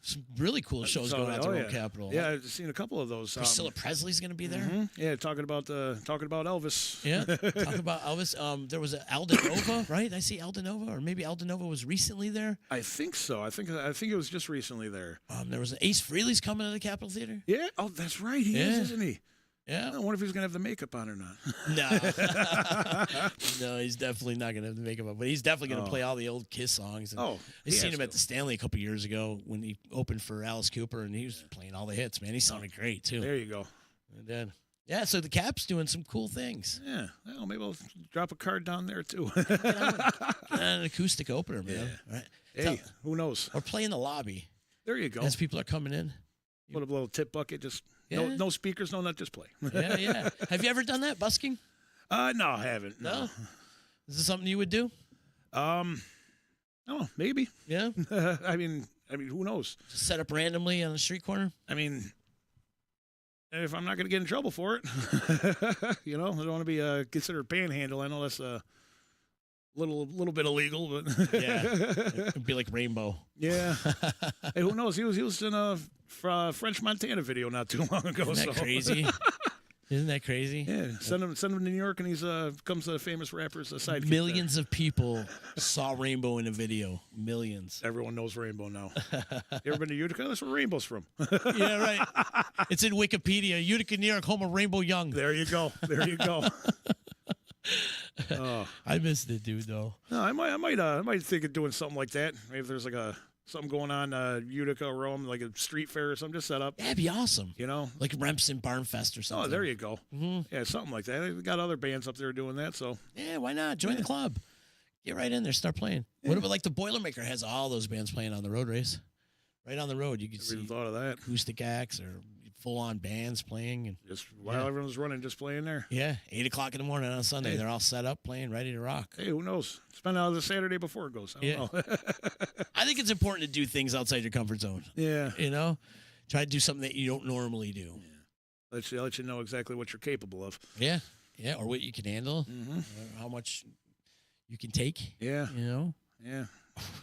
Some really cool shows going on at the Rome Capitol. Yeah, I've seen a couple of those. Priscilla Presley's going to be there. Mm-hmm. Yeah, talking about Elvis. Yeah, talking about Elvis. There was Aldo Nova, right? I see Aldo Nova, or maybe Aldo Nova was recently there. I think so. I think it was just recently there. There was Ace Frehley's coming to the Capitol Theater. Yeah. Oh, that's right. He is, isn't he? Yeah. I wonder if he's gonna have the makeup on or not. No, he's definitely not gonna have the makeup on, but he's definitely gonna play all the old Kiss songs. And I seen him at the Stanley a couple years ago when he opened for Alice Cooper, and he was playing all the hits. Man, he sounded great too. There you go. And then, so the Cap's doing some cool things. Yeah. Well, maybe I'll drop a card down there too. Get an acoustic opener, man. Yeah. Right? Hey, who knows? Or play in the lobby. There you go. As people are coming in. Put a little tip bucket, just no speakers, no, not just play. Yeah. Have you ever done that, busking? No, I haven't. No. Is this something you would do? Oh, maybe. Yeah. I mean, who knows? Just set up randomly on a street corner. I mean, if I'm not going to get in trouble for it, I don't want to be considered panhandle. I know that's a little bit illegal, but yeah, it'd be like Rainbow. Yeah. Hey, who knows? He was in a French Montana video not too long ago. Isn't that crazy? Isn't that crazy? Yeah. Send him to New York, and he's comes to the famous rapper's sidekick. Millions of people saw Rainbow in a video. Millions. Everyone knows Rainbow now. You ever been to Utica? That's where Rainbow's from. Yeah, right. It's in Wikipedia. Utica, New York, home of Rainbow Young. There you go. There you go. I missed it, dude. Though. No, I might think of doing something like that. Maybe if there's like something going on, Utica or Rome, like a street fair or something, just set up. That'd be awesome. Like Remsen Barnfest or something. Oh, there you go. Mm-hmm. Yeah, something like that. They got other bands up there doing that, so yeah, why not? Join the club. Get right in there, start playing. Yeah. What about like the Boilermaker has all those bands playing on the road race? Right on the road, you can see thought of that. Acoustic acts or full-on bands playing, and just while everyone's running, just playing there. Yeah, 8:00 in the morning on Sunday, they're all set up, playing, ready to rock. Hey, who knows? Spend out the Saturday before it goes. I don't know. I think it's important to do things outside your comfort zone. Yeah, try to do something that you don't normally do. Yeah. Let you know exactly what you're capable of. Yeah, or what you can handle, or how much you can take. Yeah, Yeah.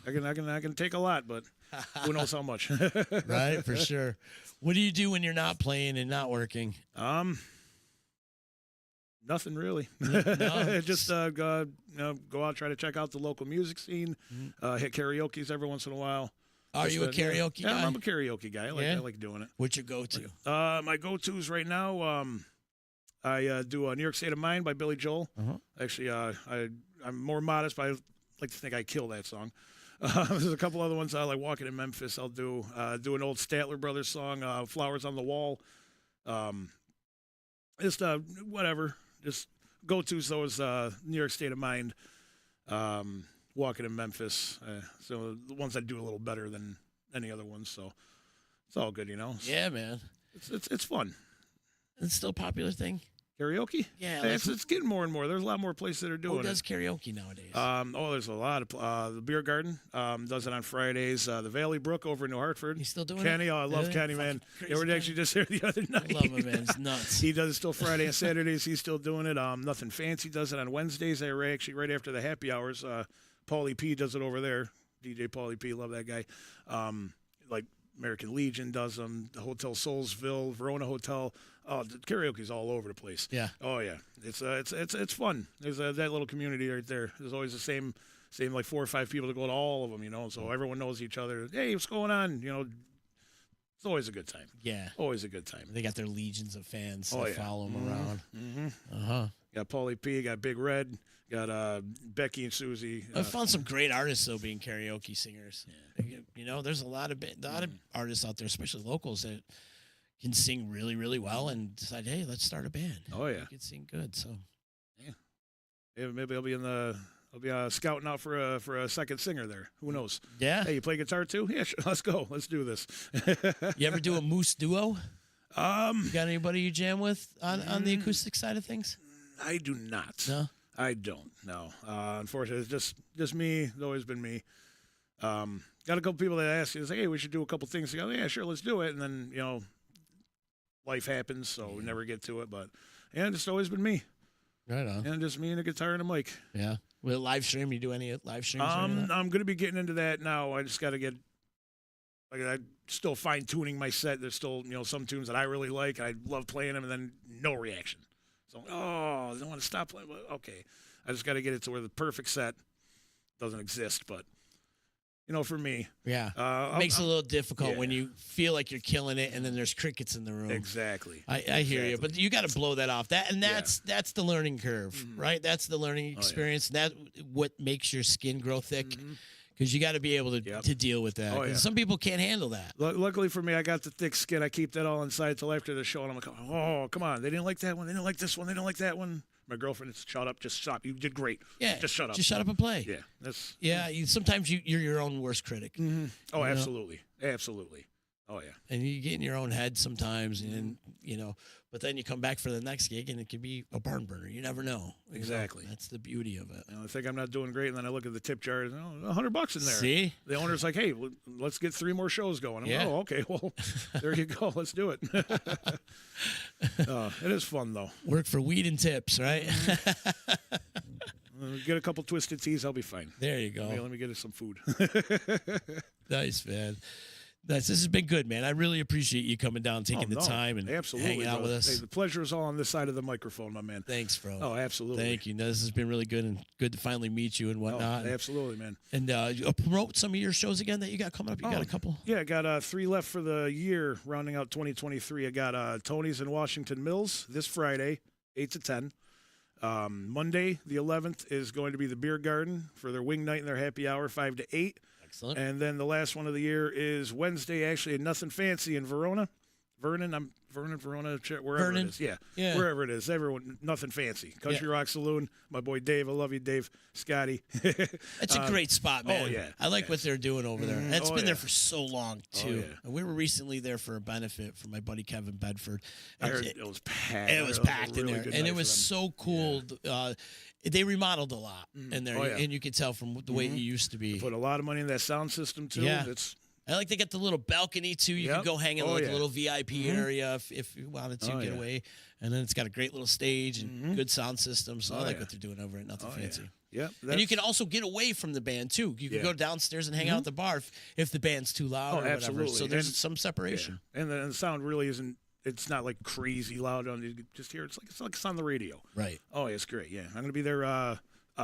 I can take a lot, but who knows how much. Right, for sure. What do you do when you're not playing and not working? Nothing really. No. Just go out, try to check out the local music scene. Hit karaoke's every once in a while. Are you a karaoke guy? Yeah, I'm a karaoke guy. I like doing it. What's your go-to? My go-tos right now, I do New York State of Mind by Billy Joel. Actually, I'm more modest, but I like to think I kill that song. There's a couple other ones. Like Walking in Memphis. I'll do an old Statler Brothers song, Flowers on the Wall. Just whatever. Just go-tos, those New York State of Mind, Walking in Memphis. So the ones I do a little better than any other ones. So it's all good, you know. Yeah, man. It's fun. It's still a popular thing. Karaoke? Yeah, it's getting more and more. There's a lot more places that are doing Who does it. karaoke nowadays? There's a lot of the Beer Garden does it on Fridays. The Valley Brook over in New Hartford. He's still doing Kenny, it? I love Really? Kenny, man. Crazy Yeah, we're Kenny. actually just here the other night. I love him, man. It's nuts. He does it still Friday and Saturdays. He's still doing it. Nothing Fancy does it on Wednesdays. They're actually right after the happy hours. Paulie P does it over there. DJ Paulie P, love that guy. Like American Legion does them. The Hotel Soulsville, Verona Hotel. Oh, the karaoke's all over the place. Yeah. Oh yeah, it's fun. There's that little community right there. There's always the same like 4 or 5 people to go to all of them. You know, so everyone knows each other. Hey, what's going on? You know, it's always a good time. Yeah. Always a good time. They got their legions of fans Oh, that yeah. follow them around. Mm-hmm. Got Paulie P. Got Big Red. Got Becky and Susie. I've found some great artists though being karaoke singers. Yeah. You know, there's a lot of artists out there, especially locals, that can sing really, really well and decide, hey, let's start a band. Oh yeah, You can sing good. So yeah, maybe I'll be scouting out for a second singer there. Who knows? yeah. Hey, you play guitar too? Yeah, sure. Let's go. Let's do this. You ever do a moose duo? Um, You got anybody you jam with on the acoustic side of things? I do not. No. I don't. No. Unfortunately, it's just me. It's always been me. Got a couple people that ask you, hey, we should do a couple things together. Yeah, sure, let's do it. And then, you know, life happens, so we never get to it. But yeah, it's just always been me. Right on. And just me and a guitar and a mic. Yeah. With live stream, you do any live streams? or any of that? I'm gonna be getting into that now. I just gotta get I'm still fine tuning my set. There's still, you know, some tunes that I really like. I love playing them and then no reaction. So I don't want to stop playing. But okay. I just gotta get it to where the perfect set doesn't exist, but you know, for me. Yeah. It makes it a little difficult when yeah. you feel like you're killing it and then there's crickets in the room. Exactly. I hear you, but you got to blow that off. That's the learning curve, right? That's the learning experience. That what makes your skin grow thick, because you got to be able to deal with that. Oh, yeah. Some people can't handle that. Luckily for me, I got the thick skin. I keep that all inside till after the show, and I'm like, oh, come on. They didn't like that one. They didn't like this one. They didn't like that one. My girlfriend said, shut up. Just stop. You did great. Yeah. Just shut up. Just shut up and play. Yeah. That's. Yeah. Sometimes you're your own worst critic. Oh, absolutely. Absolutely. Oh, yeah. And you get in your own head sometimes, and you know, but then you come back for the next gig, and it could be a barn burner. You never know. Exactly. That's the beauty of it. You know, I think I'm not doing great, and then I look at the tip jar, and $100 in there. See? The owner's like, hey, let's get 3 more shows going. I'm like, oh, okay. Well, there you go. Let's do it. It is fun, though. Work for weed and tips, right? Get a couple Twisted Teas, I'll be fine. There you go. Let me get us some food. Nice, man. This has been good, man. I really appreciate you coming down, taking the time, and hanging out with us. Hey, the pleasure is all on this side of the microphone, my man. Thanks, bro. Oh, absolutely. Thank you. This has been really good, and good to finally meet you and whatnot. Oh, absolutely, man. And promote some of your shows again that you got coming up. You got a couple? Yeah, I got 3 left for the year, rounding out 2023. I got Tony's in Washington Mills this Friday, 8 to 10. Monday, the 11th, is going to be the Beer Garden for their wing night and their happy hour, 5 to 8. Excellent. And then the last one of the year is Wednesday, actually, at Nothing Fancy in Verona. Verona, wherever it is. Yeah, wherever it is. Everyone, Nothing Fancy. Country Rock Saloon. My boy Dave, I love you, Dave. Scotty. It's a great spot, man. Oh, yeah. I like what they're doing over there. It's been there for so long, too. Oh, yeah. And we were recently there for a benefit for my buddy Kevin Bedford. I heard it was packed. It was packed in there. And it was so cool. Yeah. They remodeled a lot in there, and you could tell from the way it used to be. They put a lot of money in that sound system, too. Yeah. I like to get the little balcony, too. You can go hang in like a little VIP area if you wanted to get away. And then it's got a great little stage and good sound system. So I like what they're doing over at Nothing Fancy. Yep. And you can also get away from the band too. You can go downstairs and hang out at the bar if the band's too loud or whatever. Absolutely. So there's some separation. Yeah. And the sound really isn't. It's not like crazy loud on. You just hear it's like it's on the radio. Right. Oh, it's great. Yeah, I'm gonna be there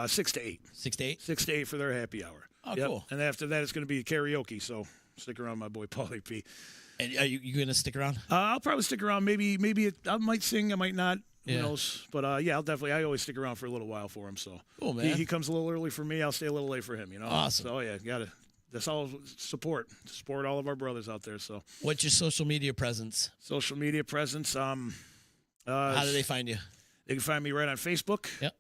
6 to 8. 6 to 8. 6 to 8 for their happy hour. Oh, cool. And after that, it's gonna be karaoke. So stick around, my boy Paulie P. And are you gonna stick around? I'll probably stick around. Maybe I might sing. I might not. Yeah. Who knows? But I'll definitely. I always stick around for a little while for him. So cool, man. He comes a little early for me. I'll stay a little late for him. Awesome. So gotta. That's all support all of our brothers out there. So what's your social media presence? Social media presence. How do they find you? They can find me right on Facebook. Yep.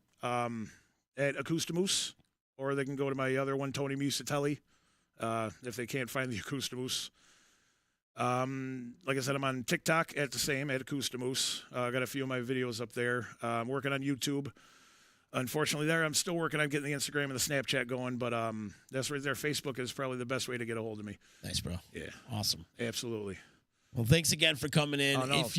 At AcoustiMoose, or they can go to my other one, Tony Musatelli. If they can't find the AcoustiMoose. Like I said, I'm on TikTok at AcoustiMoose. I got a few of my videos up there. I'm working on YouTube. Unfortunately, I'm still working on getting the Instagram and the Snapchat going, but that's right there. Facebook is probably the best way to get a hold of me. Nice, bro. Yeah. Awesome. Absolutely. Well, thanks again for coming in. Oh, no. If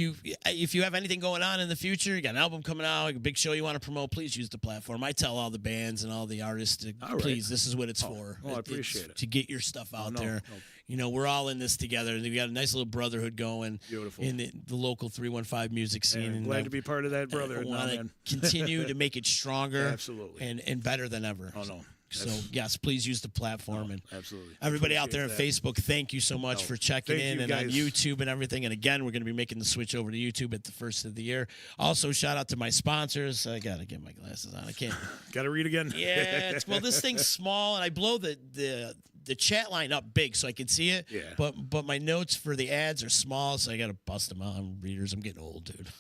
you have anything going on in the future, you got an album coming out, a big show you want to promote, please use the platform. I tell all the bands and all the artists to please, this is what it's for. Oh, I appreciate it. To get your stuff out there. We're all in this together. We got a nice little brotherhood going. Beautiful. In the local 315 music scene. I'm glad to be part of that brotherhood. I want to continue to make it stronger. Absolutely. And better than ever. Oh, no. So, yes, please use the platform. And absolutely. Everybody out there on Facebook, thank you so much for checking in and on YouTube and everything. And again, we're going to be making the switch over to YouTube at the first of the year. Also, shout out to my sponsors. I got to get my glasses on. I can't. Got to read again. Yeah. This thing's small, and I blow the chat line up big so I can see it. Yeah. But my notes for the ads are small, so I got to bust them out. I'm readers. I'm getting old, dude.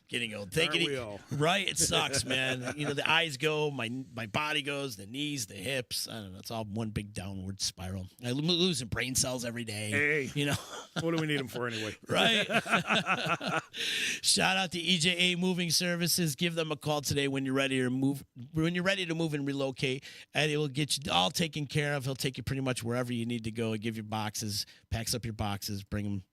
Getting old. Aren't we all? Right? It sucks, man. The eyes go, my body goes, the knees, the hips. I don't know. It's all one big downward spiral. I'm losing brain cells every day. Hey. What do we need them for anyway? Right? Shout out to EJA Moving Services. Give them a call today when you're ready to move. When you're ready to move and relocate, and it will get you all taken care of. He'll take you pretty much wherever you need to go. He'll give you boxes, packs up your boxes, bring them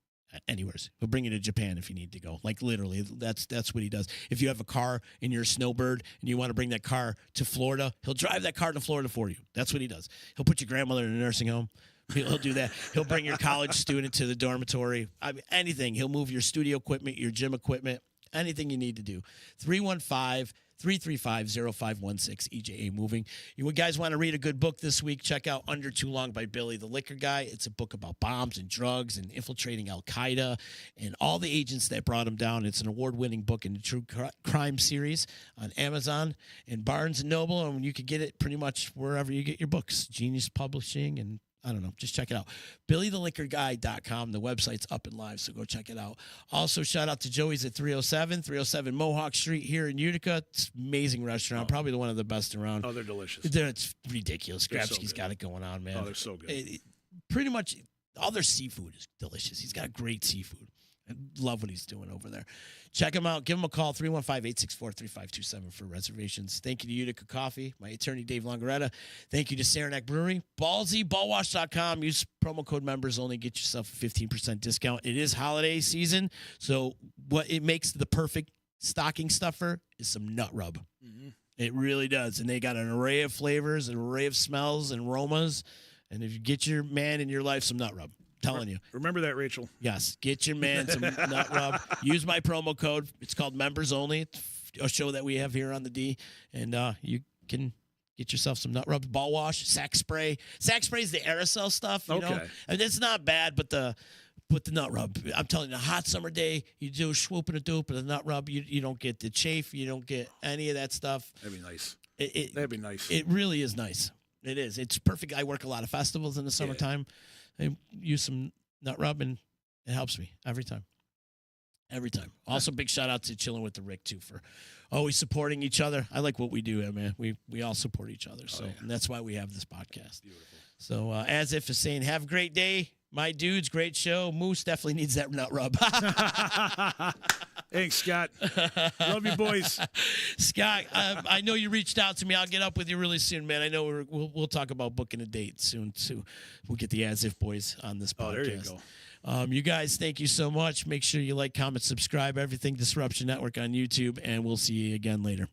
anywhere. He'll bring you to Japan if you need to go. Like literally, that's what he does. If you have a car and you're a snowbird and you want to bring that car to Florida, he'll drive that car to Florida for you. That's what he does. He'll put your grandmother in a nursing home. He'll do that. He'll bring your college student to the dormitory. Anything. He'll move your studio equipment, your gym equipment, anything you need to do. 315-335-0516, EJA Moving. You guys want to read a good book this week, check out Under Too Long by Billy the Liquor Guy. It's a book about bombs and drugs and infiltrating Al-Qaeda and all the agents that brought him down. It's an award-winning book in the true crime series on Amazon and Barnes & Noble, and you can get it pretty much wherever you get your books. Genius Publishing, and I don't know. Just check it out. BillyTheLiquorGuy.com. The website's up and live, so go check it out. Also, shout out to Joey's at 307 Mohawk Street here in Utica. It's an amazing restaurant. Probably one of the best around. Oh, they're delicious. It's ridiculous. They're so Grabsky's got it going on, man. Oh, they're so good. Pretty much all their seafood is delicious. He's got great seafood. I love what he's doing over there. Check him out. Give him a call, 315-864-3527 for reservations. Thank you to Utica Coffee, my attorney, Dave Longaretta. Thank you to Saranac Brewery. Ballsy, ballwash.com. Use promo code members only. Get yourself a 15% discount. It is holiday season, so what it makes the perfect stocking stuffer is some nut rub. Mm-hmm. It really does. And they got an array of flavors, an array of smells and aromas. And if you get your man in your life some nut rub, telling you. Remember that, Rachel. Yes. Get your man some nut rub. Use my promo code. It's called Members Only. It's a show that we have here on the D. And you can get yourself some nut rub, ball wash, sack spray. Sack spray is the aerosol stuff, you know. And it's not bad, but the nut rub. I'm telling you, a hot summer day, you do a swoop and a doop and a nut rub. You don't get the chafe. You don't get any of that stuff. That'd be nice. That'd be nice. It really is nice. It is. It's perfect. I work a lot of festivals in the summertime. I use some nut rub, and it helps me every time. Every time. Also, big shout out to Chilling with the Rick, too, for always supporting each other. I like what we do, man. We all support each other, so and that's why we have this podcast. Beautiful. So, as if is saying, have a great day. My dudes, great show. Moose definitely needs that nut rub. Thanks, Scott. Love you, boys. Scott, I know you reached out to me. I'll get up with you really soon, man. I know we'll talk about booking a date soon, too. We'll get the As If boys on this podcast. Oh, there you go. You guys, thank you so much. Make sure you like, comment, subscribe, everything Disruption Network on YouTube, and we'll see you again later.